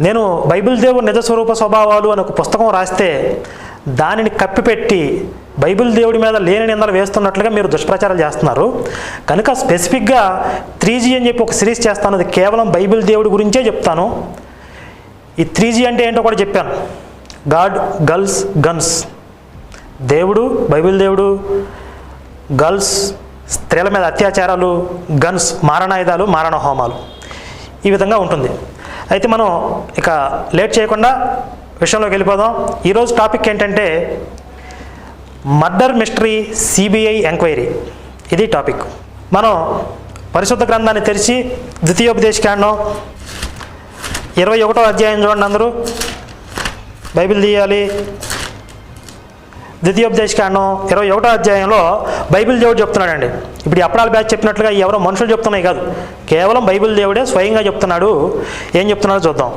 నేను బైబిల్ దేవుడు నిజస్వరూప స్వభావాలు అని ఒక పుస్తకం రాస్తే దానిని కప్పిపెట్టి బైబిల్ దేవుడి మీద లేని నిందలు వేస్తున్నట్లుగా మీరు దుష్ప్రచారాలు చేస్తున్నారు. కనుక స్పెసిఫిక్గా 3G అని చెప్పి ఒక సిరీస్ చేస్తాను. అది కేవలం బైబిల్ దేవుడి గురించే చెప్తాను. ఈ 3G అంటే ఏంటో కూడా చెప్పాను. God, girls, guns. దేవుడు, బైబిల్ దేవుడు, గర్ల్స్, స్త్రీల మీద అత్యాచారాలు, గన్స్, మారణాయుధాలు, మారణ హోమాలు, ఈ విధంగా ఉంటుంది. అయితే మనం ఇక లేట్ చేయకుండా విషయంలోకి వెళ్ళిపోదాం. ఈరోజు టాపిక్ ఏంటంటే మర్డర్ మిస్టరీ సిబిఐ ఎంక్వైరీ. ఇది టాపిక్. మనం పరిశుద్ధ గ్రంథాన్ని తెరిచి ద్వితీయోపదేశకాండం 21వ అధ్యాయం చూడండి. అందరూ బైబిల్ తీయాలి. ద్వితీయోపదేశకాండం 21వ అధ్యాయంలో బైబిల్ దేవుడు చెప్తున్నాడండి. ఇప్పుడు అప్పడాల బ్యాచ్ చెప్పినట్లుగా ఎవరో మనుషులు చెప్తున్నాయి కాదు, కేవలం బైబిల్ దేవుడే స్వయంగా చెప్తున్నాడు. ఏం చెప్తున్నాడో చూద్దాం.